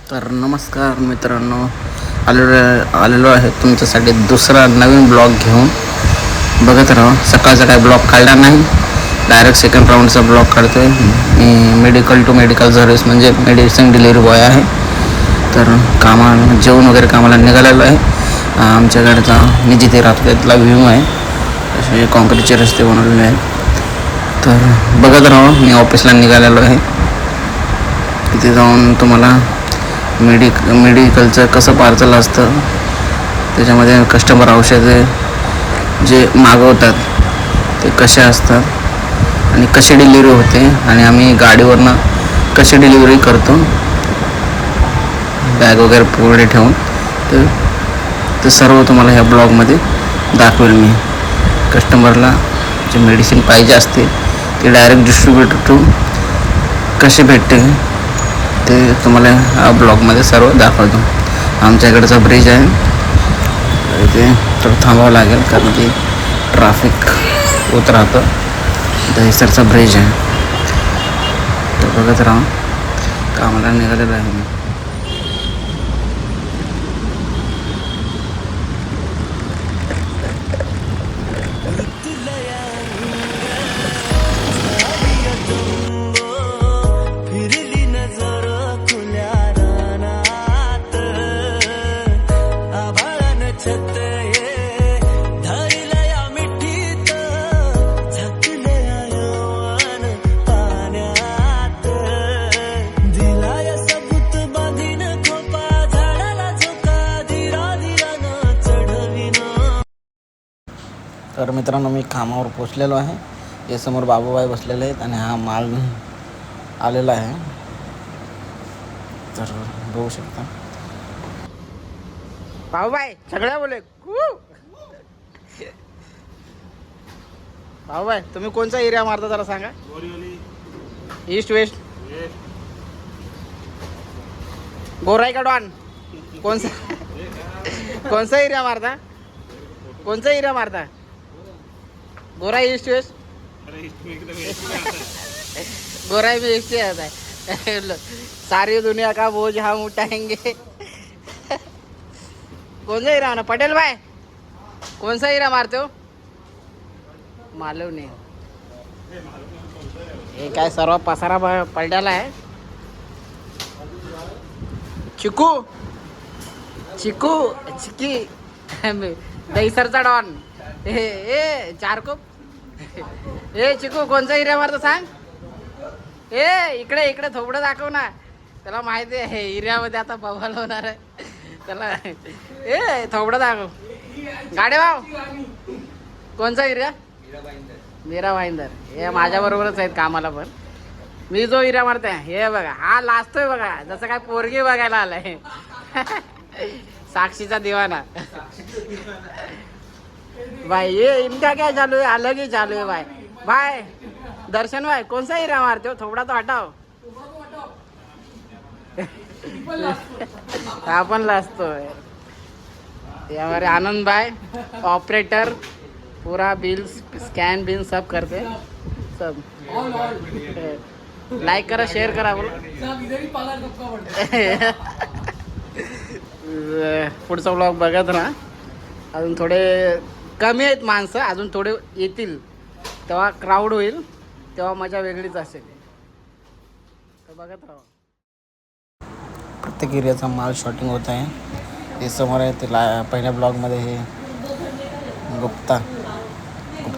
तर नमस्कार मित्रांनो, आलेलो आहे तुमच्यासाठी दुसरा नवीन ब्लॉग घेऊन. बघत राहा. सकाळचा काय ब्लॉग काढला नाही, डायरेक्ट सेकंड राऊंडचा ब्लॉग काढतो आहे. मी मेडिकल टू मेडिकल सर्व्हिस म्हणजे मेडिसिन डिलिव्हरी बॉय आहे. तर जेवण वगैरे कामाला निघालेलो आहे. आमच्याकडचा मी जिथे राहतो त्यातला व्ह्यू आहे. असे कॉन्क्रीटचे रस्ते बनवलेले आहेत. तर बघत राहा. मी ऑफिसला निघालेलो आहे. तिथे जाऊन तुम्हाला मेडिकलचं कसं पार्सल असतं, त्याच्यामध्ये कस्टमर औषधे जे मागवतात ते कसे असतात आणि कशी डिलिव्हरी होते आणि आम्ही गाडीवरनं कशी डिलिव्हरी करतो बॅग वगैरे पुढे ठेवून, ते सर्व तुम्हाला ह्या ब्लॉगमध्ये दाखवेल मी. कस्टमरला जे मेडिसिन पाहिजे असते ते डायरेक्ट डिस्ट्रीब्युटर टू कसे भेटते ते तुम्हाला हा ब्लॉगमध्ये सर्व दाखवतो. आमच्या इकडचा ब्रिज आहे, इथे थोडं थांबावं लागेल कारण की ट्रॅफिक होत राहतं. दहिसरचा ब्रिज आहे. तर बघत राहा. कामाला निघालेलं आहे मी. तर मित्रांनो, मी कामावर पोचलेलो आहे. हे समोर बाबूबाई बसलेले आहेत आणि हा माल आलेला आहे. तर बघू शकता. बाबूबाई सगळ्या बोले बाबूबाई, तुम्ही कोणचा एरिया मारता जरा सांगा. ईस्ट वेस्ट गोराई का डॉन कोणसा एरिया मारता? कोणचा एरिया मारता? गोराई ईस्ट वेस्ट? गोराई में ईस्ट आता है. सारी दुनिया का बोझ हम उठाएंगे. कोणसा हिरा ना पटेल भाई, कोणसा हिरा मारते हो? मालूम नाही. हे काय सर्व पसारा पलटाला आहे. चिकू चिकी दहीसरचा डॉन. ए चार कोप. ए चिकू, कोणचा हिऱ्या मारतो सांग. इकडे थोबडं दाखव ना. त्याला माहिती आहे हिऱ्यामध्ये आता बवाल होणार आहे. त्याला थोबडं दाखव. गाडे भाव, कोणचा हिऱ्या? मीरा भाईंदर. हे माझ्या बरोबरच आहेत कामाला. पण मी जो हिऱ्या मारते हे बघा, हा लाजतोय बघा जसं काय पोरगी बघायला आलाय. साक्षीचा दिवाना. भाई ये इनका क्या चालू है? अलग ही चालू है भाई. भाई दर्शन भाई, कौन सा हीरा मारते हो? थोड़ा तो हटाओ. आपण लाजतोय. ये हमारे आनंद भाई ऑपरेटर, पूरा बिल स्कैन बिल सब करते सब. लाइक करा, शेअर करा. बोलो पुढचा ब्लॉग बघत राहा. अजून थोडे कमी आहेत माणसं, अजून थोडे येतील तेव्हा क्राऊड होईल, तेव्हा मजा वेगळीच असेल. तर बघत राहा. प्रत्येक एरियाचा माल शॉटिंग होत आहे. हे समोर आहे ते पहिल्या ब्लॉगमध्ये हे गुप्ता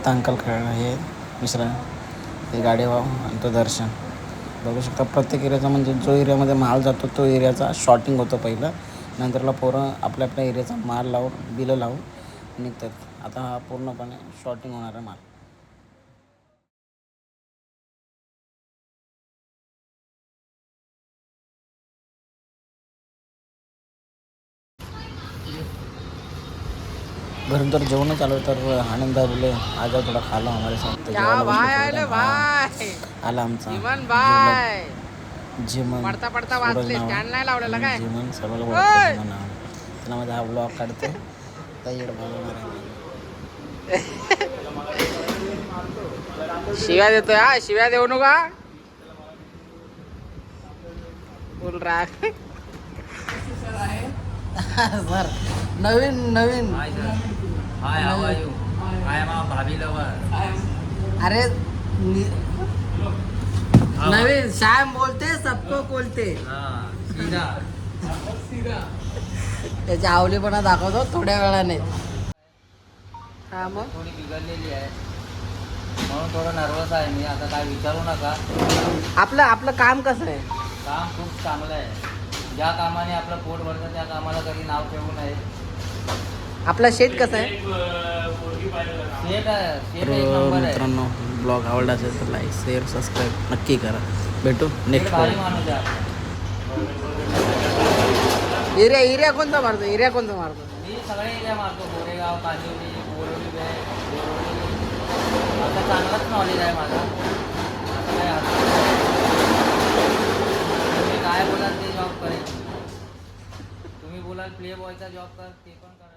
अंकल खेळणं, हे मिश्रण, हे गाडेभाव आणि तो दर्शन. बघू शकता. प्रत्येक एरियाचा म्हणजे जो एरियामध्ये माल जातो तो एरियाचा शॉटिंग होतं पहिलं. नंतरला पोरं आपल्या एरियाचा माल लावून बिलं लावून निघतात. आता हा पूर्णपणे शॉटिंग होणारा माल. घरून तर जेवण चालू आहे. तर आनंद बोले आज थोडा खाला हमारे साथ. आला आमचा जेमन सर्वांना त्याला मध्ये हा ब्लॉग काढते. शिव्या देतोय. हा शिव्या देऊ नका. बोल राग. Sir Naveen Naveen hi sir. High, how are you? I am a Bhabhi lover. अरे नवीन श्याम बोलते सबको बोलते. हां, सीधा. त्याची आवलीपणा दाखवतो थोड्या वेळाने. हा मग थोडी बिघडलेली आहे म्हणून थोडं नर्वस आहे मी. आता काय विचारू नका. आपलं आपलं काम कसं आहे? काम खूप चांगलं आहे. ज्या कामाने आपलं पोट भरतं त्या कामाला कधी नाव ठेवू नये. आपलं शेत कसं आहे? शेत आहे, शेत तर एक नंबर आहे. मित्रांनो ब्लॉग आवडला असेल तर लाईक शेअर सबस्क्राईब नक्की करा. भेटू शेत नेक्स्ट भारी माणूस आहे. एरिया कोणता मारतो? एरिया कोणता मारतो? मी सगळे एरिया मारतो. गोरेगाव, कांदिवली, बोरिवली, बोरिवली. आता चांगलाच नॉलेज आहे माझं. असं काय हरकत नाही. तुम्ही काय बोलाल ते जॉब करेन. तुम्ही बोलाल प्ले बॉयचा जॉब कर, ते पण कर.